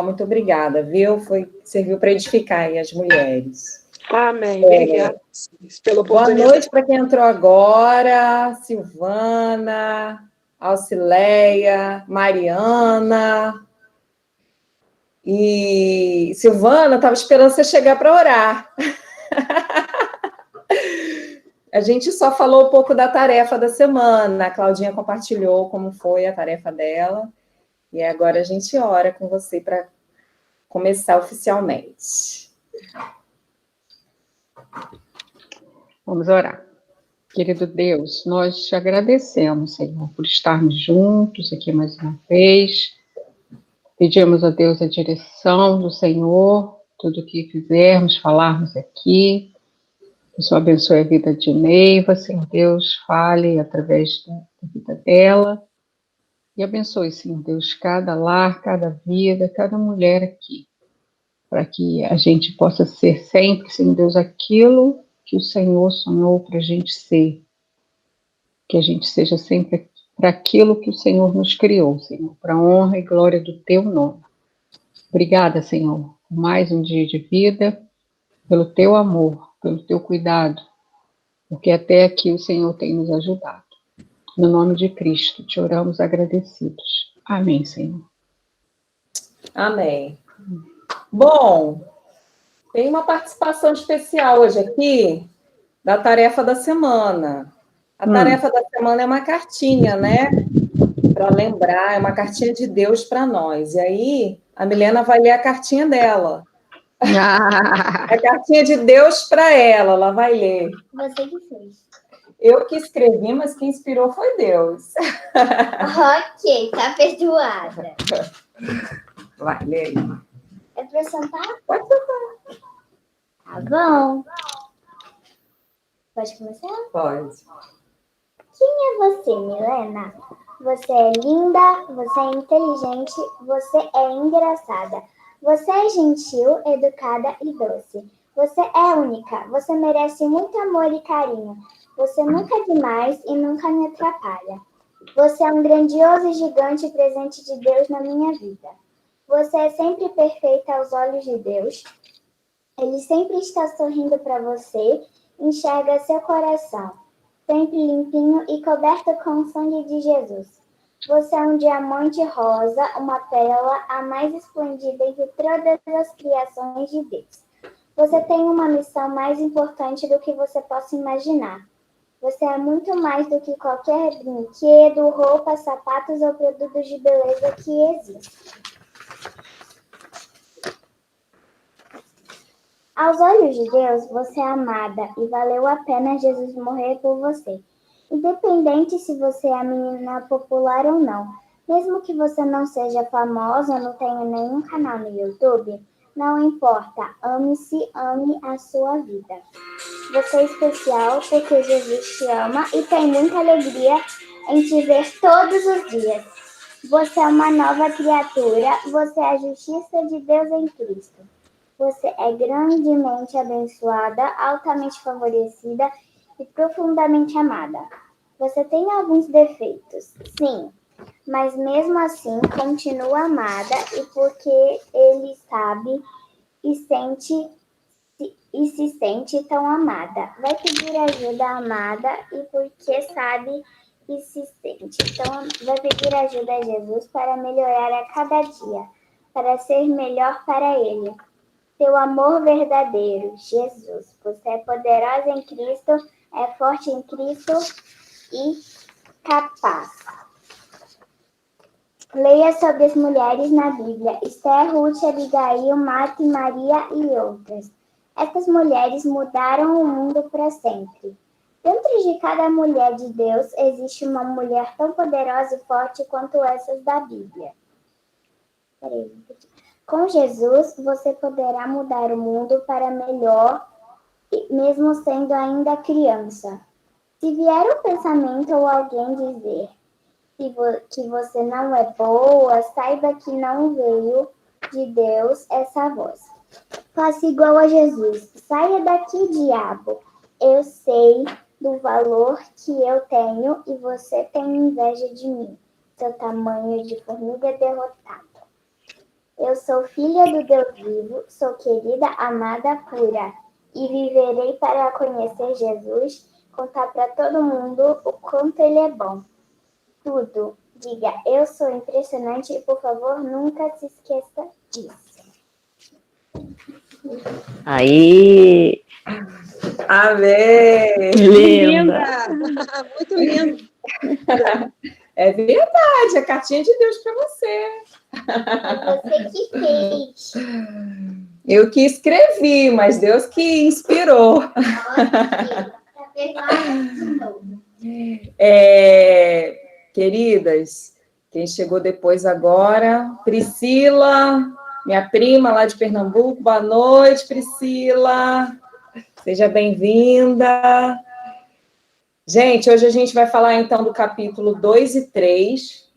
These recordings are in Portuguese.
Muito obrigada, viu? Serviu para edificar aí as mulheres. Amém. Obrigada pela oportunidade. Boa noite para quem entrou agora. Silvana, Alcileia, Mariana. E Silvana, estava esperando você chegar para orar. A gente só falou um pouco da tarefa da semana. A Claudinha compartilhou como foi a tarefa dela. E agora a gente ora com você para começar oficialmente. Vamos orar. Querido Deus, nós te agradecemos, Senhor, por estarmos juntos aqui mais uma vez. Pedimos a Deus a direção do Senhor, tudo o que fizermos, falarmos aqui. Que o Senhor abençoe a vida de Neiva, Senhor Deus, fale através da vida dela. E abençoe, Senhor Deus, cada lar, cada vida, cada mulher aqui. Para que a gente possa ser sempre, Senhor Deus, aquilo que o Senhor sonhou para a gente ser. Que a gente seja sempre para aquilo que o Senhor nos criou, Senhor, para a honra e glória do Teu nome. Obrigada, Senhor, por mais um dia de vida, pelo Teu amor, pelo Teu cuidado, porque até aqui o Senhor tem nos ajudado. No nome de Cristo, te oramos agradecidos. Amém, Senhor. Amém. Bom, tem uma participação especial hoje aqui da tarefa da semana. A tarefa da semana é uma cartinha, né? Para lembrar, é uma cartinha de Deus para nós. E aí, a Milena vai ler a cartinha dela. A cartinha de Deus para ela vai ler. Você que fez. Eu que escrevi, mas quem inspirou foi Deus. Ok, tá perdoada. Vai, lê aí. É para sentar? Pode sentar. Tá bom. Pode começar? Pode. Quem é você, Milena? Você é linda, você é inteligente, você é engraçada. Você é gentil, educada e doce. Você é única, você merece muito amor e carinho. Você nunca é demais e nunca me atrapalha. Você é um grandioso e gigante presente de Deus na minha vida. Você é sempre perfeita aos olhos de Deus. Ele sempre está sorrindo para você, enxerga seu coração, sempre limpinho e coberto com o sangue de Jesus. Você é um diamante rosa, uma pérola, a mais esplendida entre todas as criações de Deus. Você tem uma missão mais importante do que você possa imaginar. Você é muito mais do que qualquer brinquedo, roupa, sapatos ou produtos de beleza que existe. Aos olhos de Deus, você é amada e valeu a pena Jesus morrer por você. Independente se você é a menina popular ou não, mesmo que você não seja famosa ou não tenha nenhum canal no YouTube, não importa, ame-se, ame a sua vida. Você é especial porque Jesus te ama e tem muita alegria em te ver todos os dias. Você é uma nova criatura, você é a justiça de Deus em Cristo. Você é grandemente abençoada, altamente favorecida e profundamente amada. Você tem alguns defeitos, sim, mas mesmo assim continua amada e porque ele sabe e se sente tão amada. Vai pedir ajuda amada e porque sabe e se sente tão... Vai pedir ajuda a Jesus para melhorar a cada dia, para ser melhor para ele. Seu amor verdadeiro, Jesus. Você é poderosa em Cristo, é forte em Cristo e capaz. Leia sobre as mulheres na Bíblia. Esther, Ruth, Abigail, Marta, Maria e outras. Essas mulheres mudaram o mundo para sempre. Dentro de cada mulher de Deus existe uma mulher tão poderosa e forte quanto essas da Bíblia. Com Jesus, você poderá mudar o mundo para melhor, mesmo sendo ainda criança. Se vier um pensamento ou alguém dizer que você não é boa, saiba que não veio de Deus essa voz. Faça igual a Jesus. Saia daqui, diabo. Eu sei do valor que eu tenho e você tem inveja de mim, seu tamanho de formiga derrotada. Eu sou filha do Deus vivo, sou querida, amada, pura, e viverei para conhecer Jesus, contar para todo mundo o quanto ele é bom. Tudo. Diga, eu sou impressionante e, por favor, nunca se esqueça disso. Aí, Amém! linda. Muito lindo. É verdade, é cartinha de Deus para você. É você que fez. Eu que escrevi, mas Deus que inspirou. Queridas, quem chegou depois agora, Priscila, minha prima lá de Pernambuco. Boa noite, Priscila. Seja bem-vinda. Gente, hoje a gente vai falar então do capítulo 2 e 3.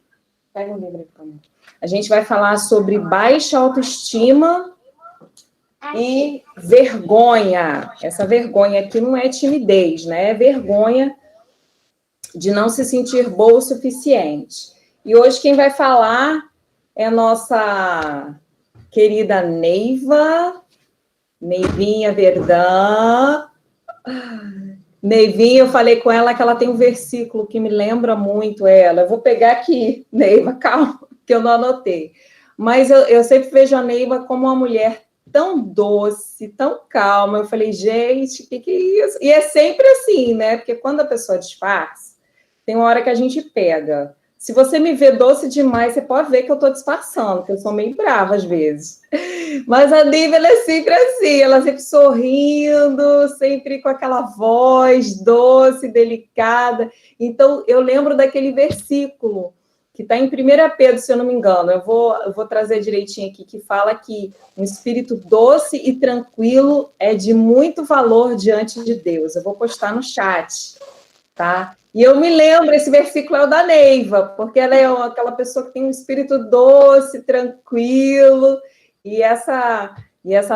Pega um livro aqui para mim. A gente vai falar sobre baixa autoestima e vergonha. Essa vergonha aqui não é timidez, né? É vergonha de não se sentir boa o suficiente. E hoje quem vai falar é a nossa querida Neiva, Neivinha Verdão. Neivinha, eu falei com ela que ela tem um versículo que me lembra muito ela. Eu vou pegar aqui, Neiva, calma, que eu não anotei. Mas eu sempre vejo a Neiva como uma mulher tão doce, tão calma. Eu falei, gente, o que é isso? E é sempre assim, né? Porque quando a pessoa disfarça, tem uma hora que a gente pega. Se você me vê doce demais, você pode ver que eu estou disfarçando, porque eu sou meio brava às vezes. Mas a Neiva, ela é sempre assim, ela sempre sorrindo, sempre com aquela voz doce, delicada. Então, eu lembro daquele versículo que está em 1 Pedro, se eu não me engano. Eu vou trazer direitinho aqui, que fala que um espírito doce e tranquilo é de muito valor diante de Deus. Eu vou postar no chat, tá? E eu me lembro, esse versículo é o da Neiva, porque ela é aquela pessoa que tem um espírito doce, tranquilo, e essa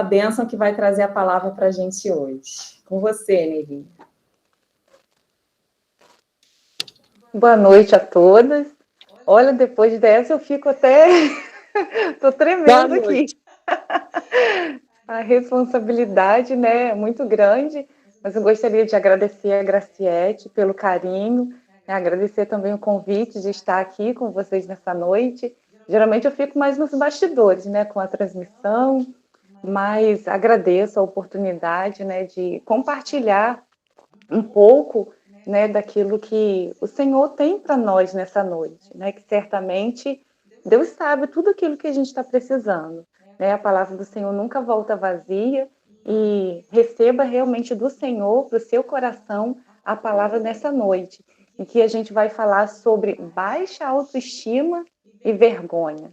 bênção que vai trazer a palavra para a gente hoje. Com você, Neivinha. Boa noite a todas. Olha, depois dessa eu fico até... Tô tremendo aqui. A responsabilidade, né, é muito grande, mas eu gostaria de agradecer a Graciete pelo carinho, né, agradecer também o convite de estar aqui com vocês nessa noite. Geralmente eu fico mais nos bastidores, né, com a transmissão, mas agradeço a oportunidade, né, de compartilhar um pouco, né, daquilo que o Senhor tem para nós nessa noite, né, que certamente Deus sabe tudo aquilo que a gente está precisando, né, a palavra do Senhor nunca volta vazia, e receba realmente do Senhor para o seu coração a palavra nessa noite, em que a gente vai falar sobre baixa autoestima e vergonha.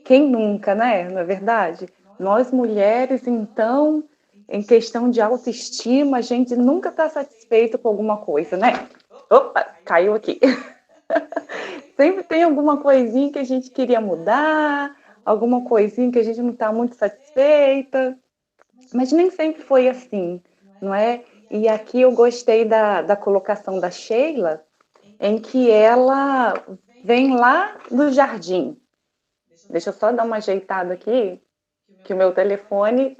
Quem nunca, né, não é verdade? Nós mulheres, então, em questão de autoestima, a gente nunca está satisfeito com alguma coisa, né? Opa, caiu aqui. Sempre tem alguma coisinha que a gente queria mudar, alguma coisinha que a gente não está muito satisfeita, mas nem sempre foi assim, não é? E aqui eu gostei da colocação da Sheila, em que ela vem lá do jardim. Deixa eu só dar uma ajeitada aqui, que o meu telefone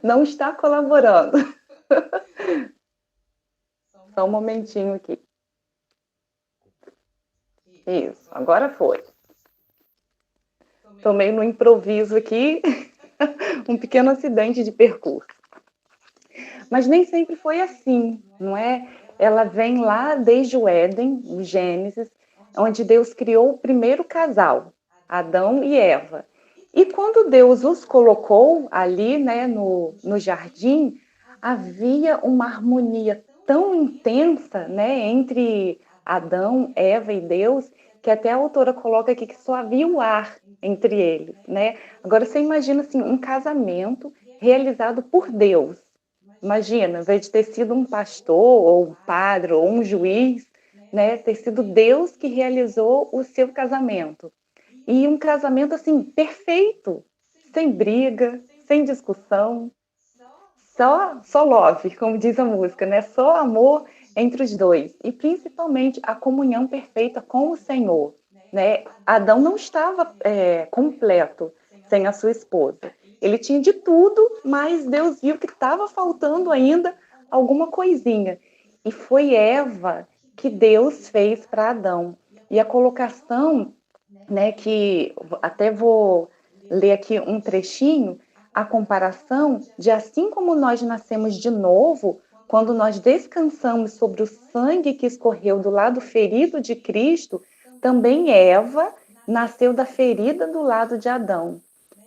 não está colaborando. Só um momentinho aqui. Isso, agora foi. Tomei no improviso aqui um pequeno acidente de percurso. Mas nem sempre foi assim, não é? Ela vem lá desde o Éden, o Gênesis, onde Deus criou o primeiro casal, Adão e Eva. E quando Deus os colocou ali, né, no jardim, havia uma harmonia tão intensa, né, entre Adão, Eva e Deus, que até a autora coloca aqui que só havia o ar entre eles, né? Agora você imagina assim, um casamento realizado por Deus. Imagina, ao invés de ter sido um pastor, ou um padre, ou um juiz, né, ter sido Deus que realizou o seu casamento. E um casamento, assim, perfeito, sem briga, sem discussão, só love, como diz a música, né? Só amor entre os dois. E principalmente a comunhão perfeita com o Senhor, né? Adão não estava completo sem a sua esposa. Ele tinha de tudo, mas Deus viu que estava faltando ainda alguma coisinha. E foi Eva que Deus fez para Adão. E a colocação, né, que até vou ler aqui um trechinho, a comparação de assim como nós nascemos de novo, quando nós descansamos sobre o sangue que escorreu do lado ferido de Cristo, também Eva nasceu da ferida do lado de Adão.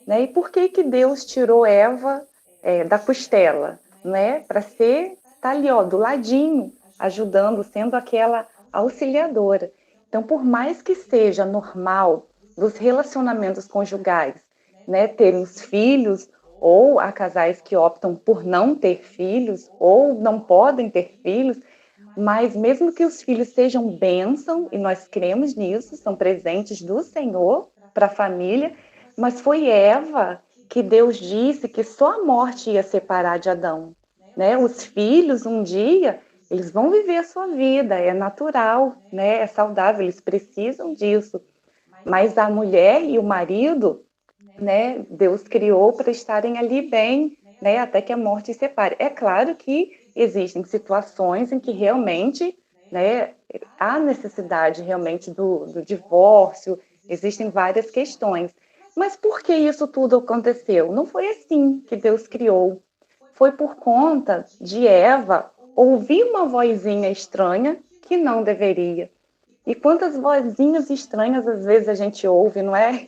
Né? E por que Deus tirou Eva da costela? Né? Para estar ali, ó, do ladinho, ajudando, sendo aquela auxiliadora. Então, por mais que seja normal dos relacionamentos conjugais, né, termos filhos, ou há casais que optam por não ter filhos, ou não podem ter filhos, mas mesmo que os filhos sejam bênção, e nós cremos nisso, são presentes do Senhor para a família, mas foi Eva que Deus disse que só a morte ia separar de Adão. Né? Os filhos, um dia, eles vão viver a sua vida, é natural, né? É saudável, eles precisam disso. Mas a mulher e o marido, né, Deus criou para estarem ali bem, né, até que a morte separe. É claro que existem situações em que realmente, né, há necessidade realmente do divórcio, existem várias questões. Mas por que isso tudo aconteceu? Não foi assim que Deus criou. Foi por conta de Eva ouvir uma vozinha estranha que não deveria. E quantas vozinhas estranhas às vezes a gente ouve, não é?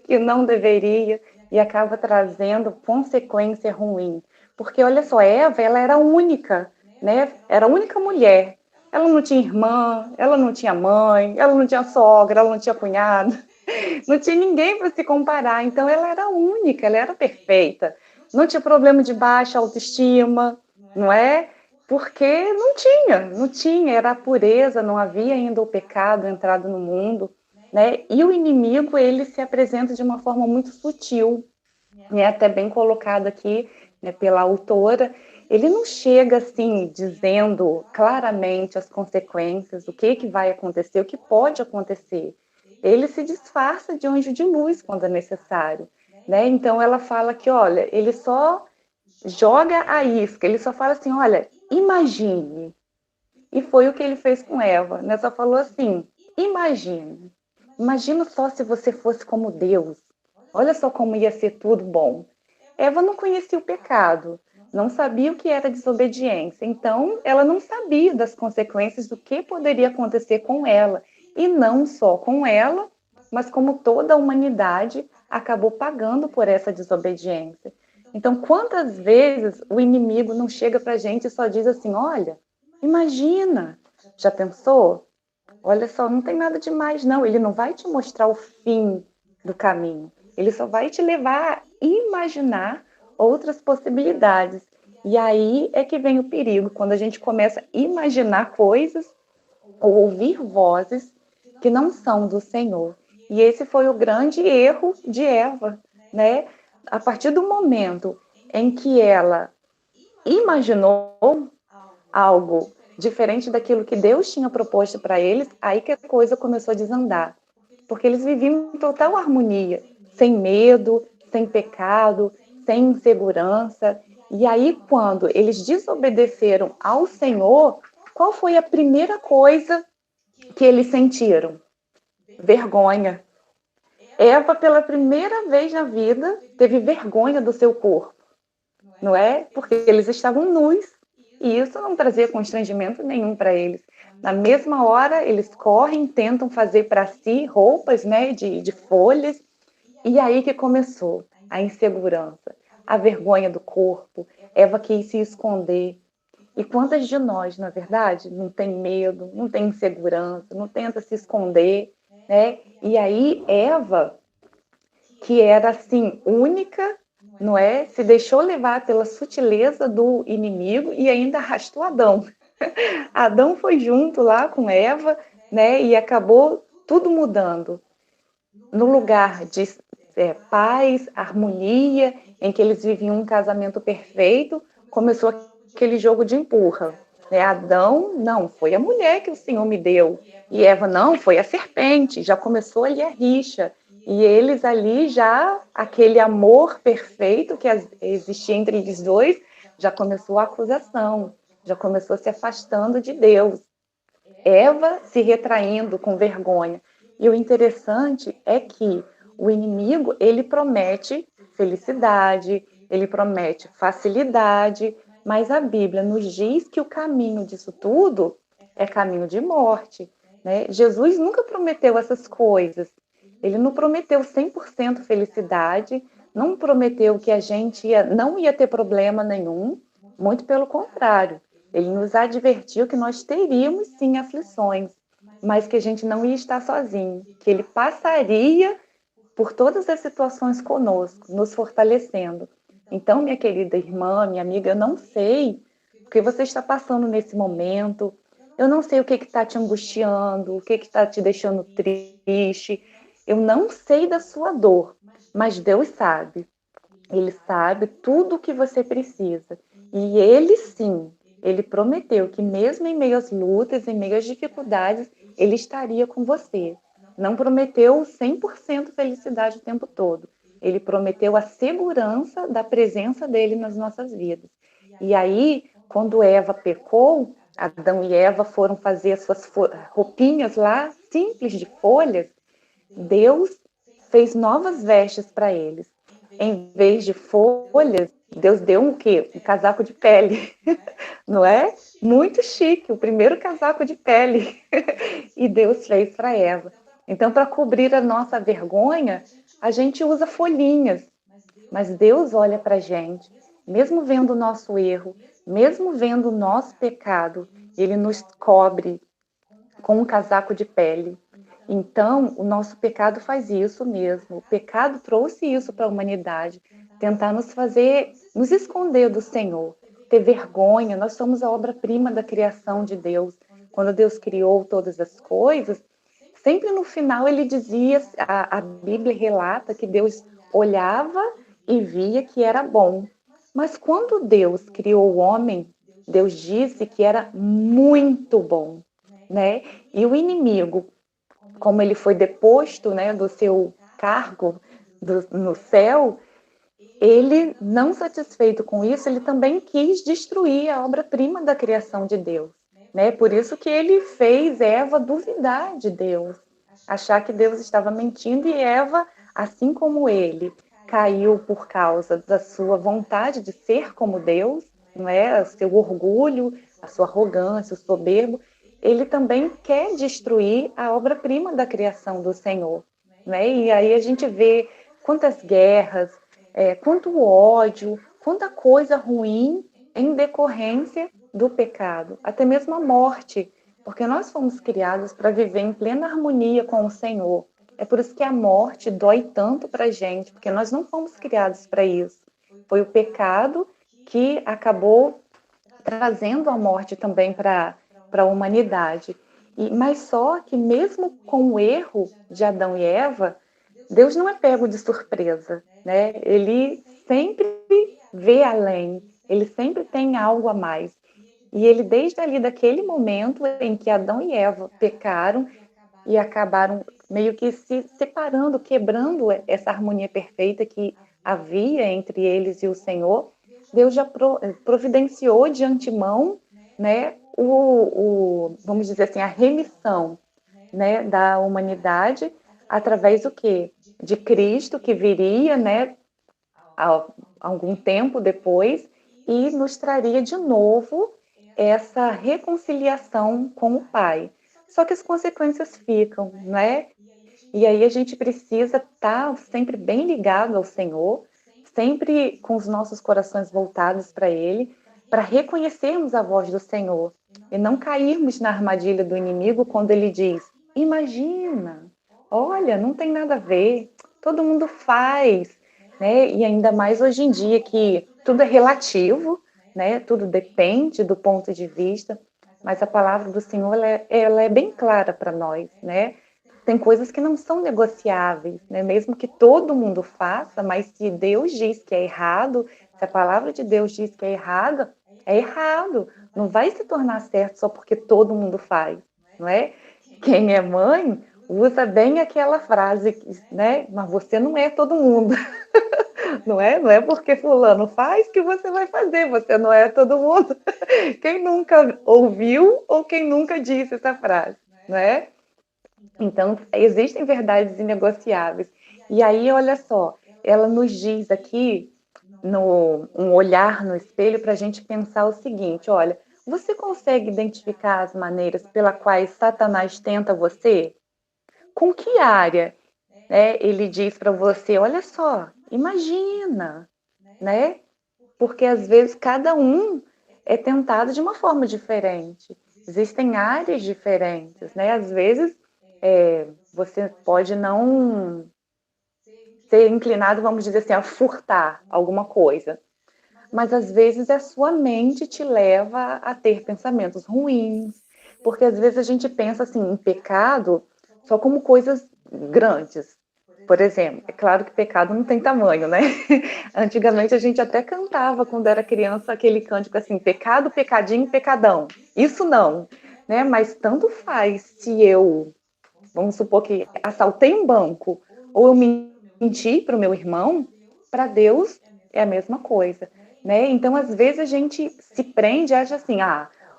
Que não deveria e acaba trazendo consequência ruim. Porque olha só, Eva, ela era única, né? Era a única mulher. Ela não tinha irmã, ela não tinha mãe, ela não tinha sogra, ela não tinha cunhado. Não tinha ninguém para se comparar. Então ela era única, ela era perfeita. Não tinha problema de baixa autoestima, não é? Porque não tinha, era a pureza, não havia ainda o pecado entrado no mundo, né? E o inimigo, ele se apresenta de uma forma muito sutil, né? Até bem colocado aqui, né, pela autora. Ele não chega assim, dizendo claramente as consequências, o que vai acontecer, o que pode acontecer. Ele se disfarça de anjo de luz quando é necessário, né? Então ela fala que, olha, ele só joga a isca, ele só fala assim, olha, imagine. E foi o que ele fez com Eva, né? Só falou assim, imagine. Imagina só se você fosse como Deus. Olha só como ia ser tudo bom. Eva não conhecia o pecado, não sabia o que era desobediência. Então, ela não sabia das consequências do que poderia acontecer com ela. E não só com ela, mas como toda a humanidade acabou pagando por essa desobediência. Então, quantas vezes o inimigo não chega para a gente e só diz assim, olha, imagina, já pensou? Olha só, não tem nada demais, não. Ele não vai te mostrar o fim do caminho. Ele só vai te levar a imaginar outras possibilidades. E aí é que vem o perigo, quando a gente começa a imaginar coisas ou ouvir vozes que não são do Senhor. E esse foi o grande erro de Eva, né? A partir do momento em que ela imaginou algo diferente daquilo que Deus tinha proposto para eles, aí que a coisa começou a desandar. Porque eles viviam em total harmonia, sem medo, sem pecado, sem insegurança. E aí, quando eles desobedeceram ao Senhor, qual foi a primeira coisa que eles sentiram? Vergonha. Eva, pela primeira vez na vida, teve vergonha do seu corpo, não é? Porque eles estavam nus e isso não trazia constrangimento nenhum para eles. Na mesma hora, eles correm, tentam fazer para si roupas, né, de folhas, e aí que começou a insegurança, a vergonha do corpo. Eva quis se esconder. E quantas de nós, na verdade, não tem medo, não tem insegurança, não tenta se esconder, né? E aí Eva, que era assim única, não é? Se deixou levar pela sutileza do inimigo e ainda arrastou Adão. Adão foi junto lá com Eva, né? E acabou tudo mudando. No lugar de paz, harmonia, em que eles viviam um casamento perfeito, começou aquele jogo de empurra. Adão, não, foi a mulher que o Senhor me deu. E Eva, não, foi a serpente. Já começou ali a rixa. E eles ali já, aquele amor perfeito que existia entre eles dois, já começou a acusação, já começou se afastando de Deus. Eva se retraindo com vergonha. E o interessante é que o inimigo, ele promete felicidade, ele promete facilidade, mas a Bíblia nos diz que o caminho disso tudo é caminho de morte, né? Jesus nunca prometeu essas coisas. Ele não prometeu 100% felicidade, não prometeu que a gente não ia ter problema nenhum, muito pelo contrário. Ele nos advertiu que nós teríamos sim aflições, mas que a gente não ia estar sozinho, que ele passaria por todas as situações conosco, nos fortalecendo. Então, minha querida irmã, minha amiga, eu não sei o que você está passando nesse momento, eu não sei o que está te angustiando, o que está te deixando triste, eu não sei da sua dor, mas Deus sabe. Ele sabe tudo o que você precisa. E ele sim, ele prometeu que mesmo em meio às lutas, em meio às dificuldades, ele estaria com você. Não prometeu 100% felicidade o tempo todo. Ele prometeu a segurança da presença dele nas nossas vidas. E aí, quando Eva pecou, Adão e Eva foram fazer as suas roupinhas lá, simples de folhas, Deus fez novas vestes para eles. Em vez de folhas, Deus deu um quê? Um casaco de pele, não é? Muito chique, o primeiro casaco de pele. E Deus fez para Eva. Então, para cobrir a nossa vergonha, a gente usa folhinhas. Mas Deus olha para a gente, mesmo vendo o nosso erro, mesmo vendo o nosso pecado, Ele nos cobre com um casaco de pele. Então, o nosso pecado faz isso mesmo. O pecado trouxe isso para a humanidade, tentar nos fazer, nos esconder do Senhor, ter vergonha. Nós somos a obra-prima da criação de Deus. Quando Deus criou todas as coisas, sempre no final ele dizia, a Bíblia relata que Deus olhava e via que era bom. Mas quando Deus criou o homem, Deus disse que era muito bom, né? E o inimigo, como ele foi deposto, né, do seu cargo no céu, ele, não satisfeito com isso, ele também quis destruir a obra-prima da criação de Deus, né? Por isso que ele fez Eva duvidar de Deus, achar que Deus estava mentindo, e Eva, assim como ele, caiu por causa da sua vontade de ser como Deus, não é? O seu orgulho, a sua arrogância, o soberbo, ele também quer destruir a obra-prima da criação do Senhor, né? E aí a gente vê quantas guerras, quanto ódio, quanta coisa ruim em decorrência do pecado, até mesmo a morte, porque nós fomos criados para viver em plena harmonia com o Senhor. É por isso que a morte dói tanto para a gente, porque nós não fomos criados para isso. Foi o pecado que acabou trazendo a morte também para a humanidade. Mas só que mesmo com o erro de Adão e Eva, Deus não é pego de surpresa, né? Ele sempre vê além, ele sempre tem algo a mais. E ele, desde ali, daquele momento em que Adão e Eva pecaram e acabaram meio que se separando, quebrando essa harmonia perfeita que havia entre eles e o Senhor, Deus já providenciou de antemão, né, vamos dizer assim, a remissão, né, da humanidade através do quê? De Cristo, que viria, né, algum tempo depois, e nos traria de novo essa reconciliação com o Pai. Só que as consequências ficam, né? E aí a gente precisa estar sempre bem ligado ao Senhor, sempre com os nossos corações voltados para Ele, para reconhecermos a voz do Senhor e não cairmos na armadilha do inimigo quando ele diz: imagina, olha, não tem nada a ver, todo mundo faz, né? E ainda mais hoje em dia que tudo é relativo, né? Tudo depende do ponto de vista, mas a palavra do Senhor ela é bem clara para nós, né? Tem coisas que não são negociáveis, né? Mesmo que todo mundo faça, mas se Deus diz que é errado, se a palavra de Deus diz que é errada, É errado. Não vai se tornar certo só porque todo mundo faz, não é? Quem é mãe usa bem aquela frase, né? Mas você não é todo mundo. Não é? Não é porque fulano faz que você vai fazer, você não é todo mundo. Quem nunca ouviu ou quem nunca disse essa frase, não é? Então, existem verdades inegociáveis. E aí, olha só, ela nos diz aqui, um olhar no espelho, para a gente pensar o seguinte: olha, você consegue identificar as maneiras pelas quais Satanás tenta você? Com que área, né, ele diz para você, olha só, imagina, né? Porque às vezes cada um é tentado de uma forma diferente. Existem áreas diferentes, né? Às vezes você pode não ser inclinado, vamos dizer assim, a furtar alguma coisa. Mas às vezes a sua mente te leva a ter pensamentos ruins. Porque às vezes a gente pensa assim, em pecado só como coisas grandes. Por exemplo, é claro que pecado não tem tamanho, né? Antigamente a gente até cantava, quando era criança, aquele cântico assim, pecado, pecadinho, pecadão. Isso não, né? Mas tanto faz se eu, vamos supor que assaltei um banco, ou eu menti para o meu irmão, para Deus é a mesma coisa, né? Então, às vezes a gente se prende e acha assim,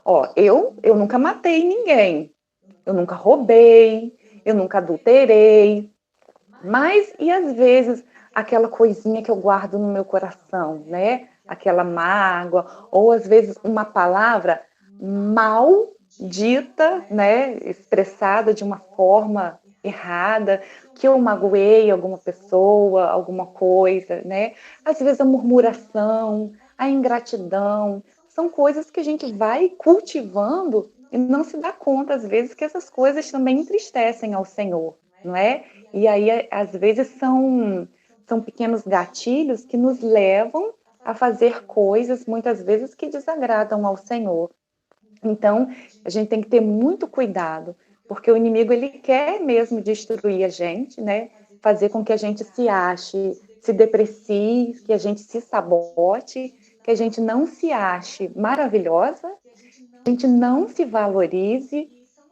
ó, eu nunca matei ninguém, eu nunca roubei, eu nunca adulterei, mas, e às vezes, aquela coisinha que eu guardo no meu coração, né? Aquela mágoa, ou às vezes uma palavra mal dita, né? Expressada de uma forma errada, que eu magoei alguma pessoa, alguma coisa, né? Às vezes a murmuração, a ingratidão, são coisas que a gente vai cultivando e não se dá conta, às vezes, que essas coisas também entristecem ao Senhor, não é? E aí, às vezes, são pequenos gatilhos que nos levam a fazer coisas, muitas vezes, que desagradam ao Senhor. Então, a gente tem que ter muito cuidado, porque o inimigo, ele quer mesmo destruir a gente, né? Fazer com que a gente se ache, se deprecie, que a gente se sabote, que a gente não se ache maravilhosa, a gente não se valorize,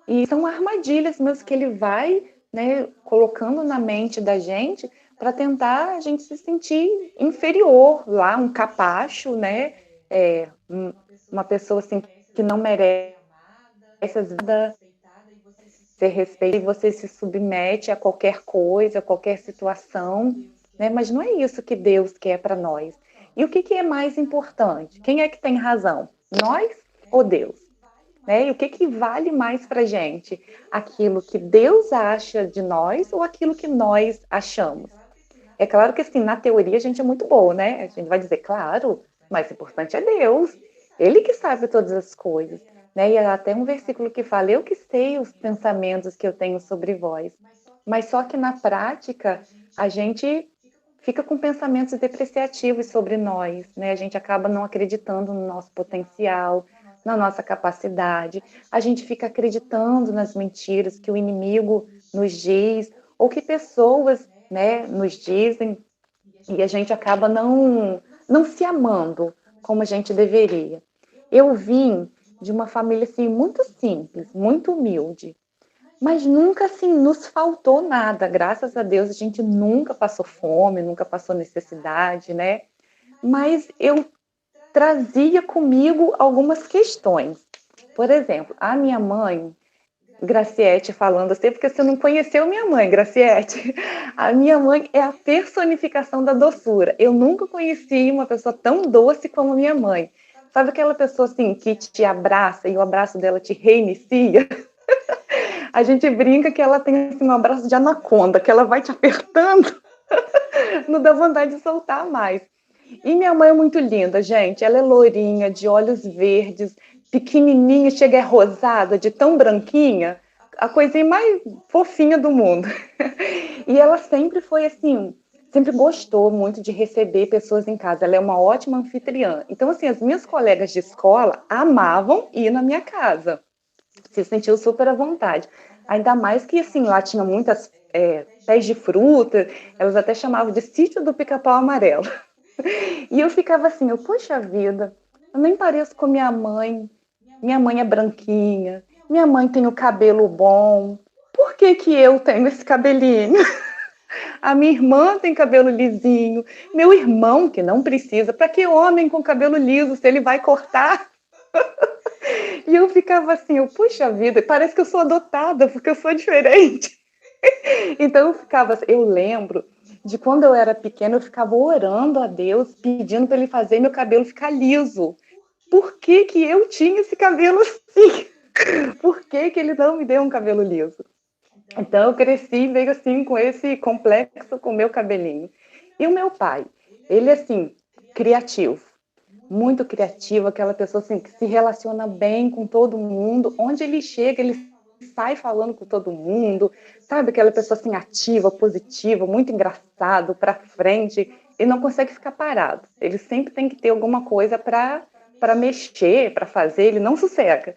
e são armadilhas mesmo que ele vai, né, colocando na mente da gente para tentar a gente se sentir inferior lá, um capacho, né, uma pessoa assim que não merece nada, ser respeito, e você se submete a qualquer coisa, a qualquer situação, né, mas não é isso que Deus quer para nós. E o que é mais importante? Quem é que tem razão? Nós ou Deus? Né? E o que vale mais para a gente? Aquilo que Deus acha de nós ou aquilo que nós achamos? É claro que, assim, na teoria a gente é muito boa, né? A gente vai dizer, claro, o mais importante é Deus. Ele que sabe todas as coisas. Né? E há até um versículo que fala, eu que sei os pensamentos que eu tenho sobre vós. Mas só que na prática, a gente fica com pensamentos depreciativos sobre nós, né? A gente acaba não acreditando no nosso potencial, na nossa capacidade. A gente fica acreditando nas mentiras que o inimigo nos diz, ou que pessoas, né, nos dizem, e a gente acaba não se amando como a gente deveria. Eu vim de uma família assim, muito simples, muito humilde, mas nunca assim nos faltou nada. Graças a Deus a gente nunca passou fome, nunca passou necessidade, né? Mas eu trazia comigo algumas questões. Por exemplo, a minha mãe, Graciete, falando assim, porque você não conheceu minha mãe, Graciete. A minha mãe é a personificação da doçura. Eu nunca conheci uma pessoa tão doce como minha mãe. Sabe aquela pessoa assim que te abraça e o abraço dela te reinicia? A gente brinca que ela tem assim, um abraço de anaconda, que ela vai te apertando, não dá vontade de soltar mais. E minha mãe é muito linda, gente. Ela é lourinha, de olhos verdes, pequenininha, chega é rosada, de tão branquinha, a coisinha mais fofinha do mundo. E ela sempre foi assim, sempre gostou muito de receber pessoas em casa. Ela é uma ótima anfitriã. Então, assim, as minhas colegas de escola amavam ir na minha casa. Se sentiu super à vontade. Ainda mais que, assim, lá tinha muitas pés de fruta, elas até chamavam de sítio do pica-pau amarelo. E eu ficava assim, poxa vida, eu nem pareço com minha mãe é branquinha, minha mãe tem o cabelo bom, por que que eu tenho esse cabelinho? A minha irmã tem cabelo lisinho, meu irmão, que não precisa, para que homem com cabelo liso, se ele vai cortar? E eu ficava assim, puxa vida, parece que eu sou adotada, porque eu sou diferente. Então eu lembro de quando eu era pequena, eu ficava orando a Deus, pedindo para ele fazer meu cabelo ficar liso. Por que que eu tinha esse cabelo assim? Por que que ele não me deu um cabelo liso? Então eu cresci meio assim com esse complexo com o meu cabelinho. E o meu pai, ele assim, criativo, muito criativo, aquela pessoa assim, que se relaciona bem com todo mundo, onde ele chega, ele sai falando com todo mundo, sabe? Aquela pessoa assim, ativa, positiva, muito engraçado, para frente, e não consegue ficar parado. Ele sempre tem que ter alguma coisa para mexer, para fazer, ele não sossega.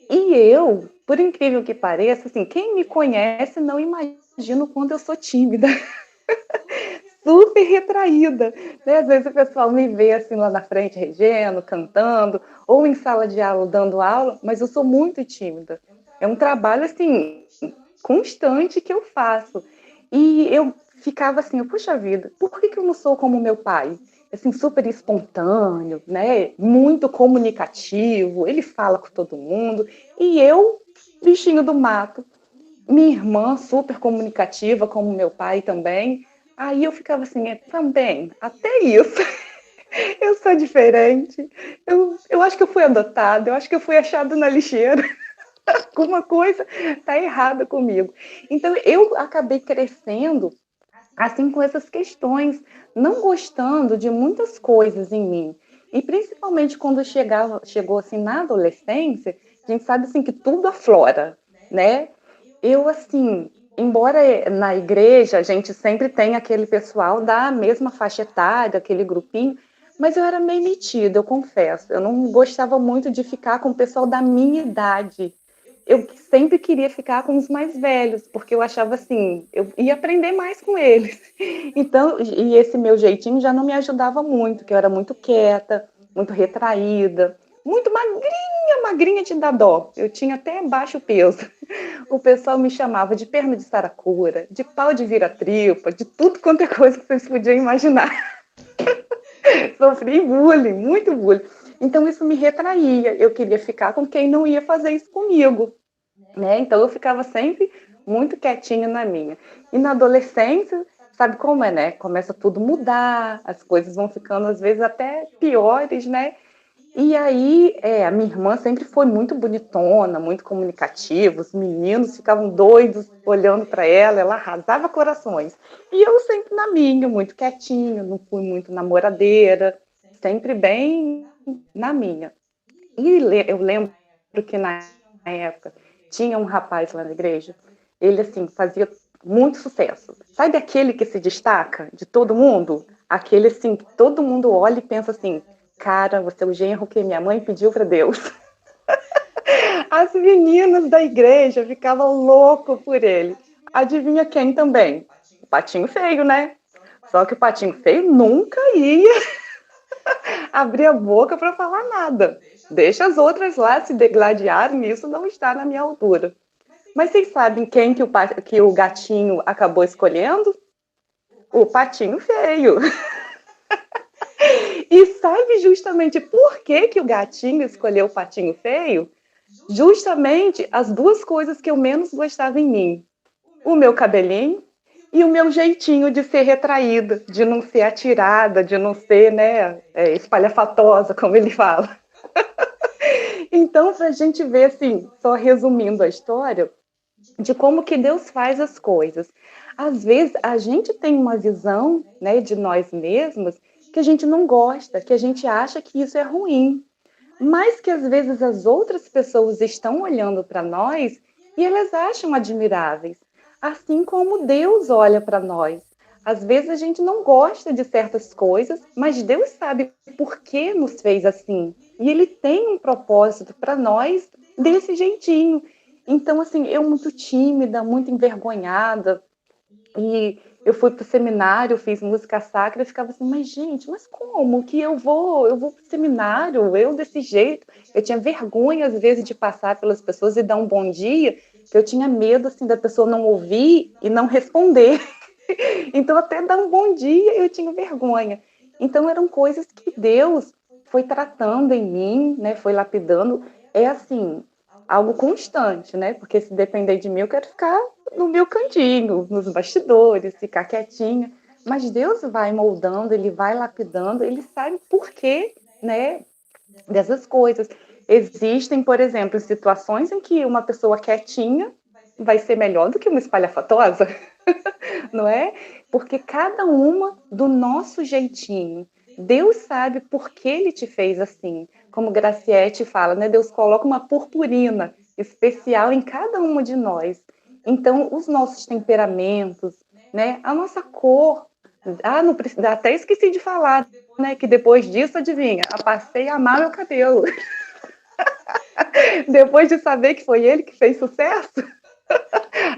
E eu, por incrível que pareça, assim, quem me conhece não imagina o quanto eu sou tímida. Super retraída, né? Às vezes o pessoal me vê assim lá na frente, regendo, cantando, ou em sala de aula, dando aula, mas eu sou muito tímida. É um trabalho, assim, constante que eu faço. E eu ficava assim, puxa vida, por que que eu não sou como meu pai? Assim, super espontâneo, né? Muito comunicativo, ele fala com todo mundo, e eu, bichinho do mato. Minha irmã, super comunicativa, como meu pai também. Aí eu ficava assim, também, até isso. Eu sou diferente. Eu acho que eu fui adotada, eu acho que eu fui achada na lixeira. Alguma coisa está errada comigo. Então eu acabei crescendo assim com essas questões, não gostando de muitas coisas em mim. E principalmente quando chegou assim na adolescência, a gente sabe assim que tudo aflora, né? Eu assim, embora na igreja a gente sempre tem aquele pessoal da mesma faixa etária, aquele grupinho, mas eu era meio metida, eu confesso. Eu não gostava muito de ficar com o pessoal da minha idade. Eu sempre queria ficar com os mais velhos, porque eu achava assim, eu ia aprender mais com eles. Então, e esse meu jeitinho já não me ajudava muito, que eu era muito quieta, muito retraída, muito magrinha, magrinha de dar dó. Eu tinha até baixo peso. O pessoal me chamava de perna de saracura, de pau de vira-tripa, de tudo quanto é coisa que vocês podiam imaginar. Sofri bullying, muito bullying. Então isso me retraía. Eu queria ficar com quem não ia fazer isso comigo, né? Então eu ficava sempre muito quietinha na minha. E na adolescência, sabe como é, né? Começa tudo a mudar, as coisas vão ficando às vezes até piores, né? E aí, a minha irmã sempre foi muito bonitona, muito comunicativa, os meninos ficavam doidos olhando para ela, ela arrasava corações. E eu sempre na minha, muito quietinha, não fui muito namoradeira, sempre bem na minha. E eu lembro que na época tinha um rapaz lá na igreja, ele assim fazia muito sucesso. Sabe aquele que se destaca de todo mundo? Aquele assim que todo mundo olha e pensa assim, cara, você é o genro que minha mãe pediu para Deus. As meninas da igreja ficavam loucas por ele. Adivinha quem também? O Patinho Feio, né? Só que o Patinho Feio nunca ia abrir a boca para falar nada. Deixa as outras lá se degladiarem, isso não está na minha altura. Mas vocês sabem quem que o gatinho acabou escolhendo? O Patinho Feio. E sabe justamente por que que o gatinho escolheu o Patinho Feio? Justamente as duas coisas que eu menos gostava em mim. O meu cabelinho e o meu jeitinho de ser retraída, de não ser atirada, de não ser, né, espalhafatosa, como ele fala. Então, para a gente ver, assim, só resumindo a história, de como que Deus faz as coisas. Às vezes, a gente tem uma visão, né, de nós mesmos que a gente não gosta, que a gente acha que isso é ruim, mas que às vezes as outras pessoas estão olhando para nós e elas acham admiráveis, assim como Deus olha para nós. Às vezes a gente não gosta de certas coisas, mas Deus sabe por que nos fez assim. E Ele tem um propósito para nós desse jeitinho. Então, assim, eu muito tímida, muito envergonhada, e eu fui para o seminário, fiz música sacra, eu ficava assim, mas gente, mas como que eu vou para o seminário, eu desse jeito? Eu tinha vergonha, às vezes, de passar pelas pessoas e dar um bom dia, que eu tinha medo, assim, da pessoa não ouvir e não responder. Então, até dar um bom dia, eu tinha vergonha. Então, eram coisas que Deus foi tratando em mim, né, foi lapidando. É assim, algo constante, né? Porque se depender de mim, eu quero ficar no meu cantinho, nos bastidores, ficar quietinha. Mas Deus vai moldando, Ele vai lapidando, Ele sabe por quê, né, dessas coisas. Existem, por exemplo, situações em que uma pessoa quietinha vai ser melhor do que uma espalhafatosa, não é? Porque cada uma do nosso jeitinho. Deus sabe por que Ele te fez assim. Como Graciete fala, né? Deus coloca uma purpurina especial em cada uma de nós. Então, os nossos temperamentos, né? A nossa cor. Não, até esqueci de falar, né? Que depois disso, adivinha, eu passei a amar meu cabelo. Depois de saber que foi ele que fez sucesso,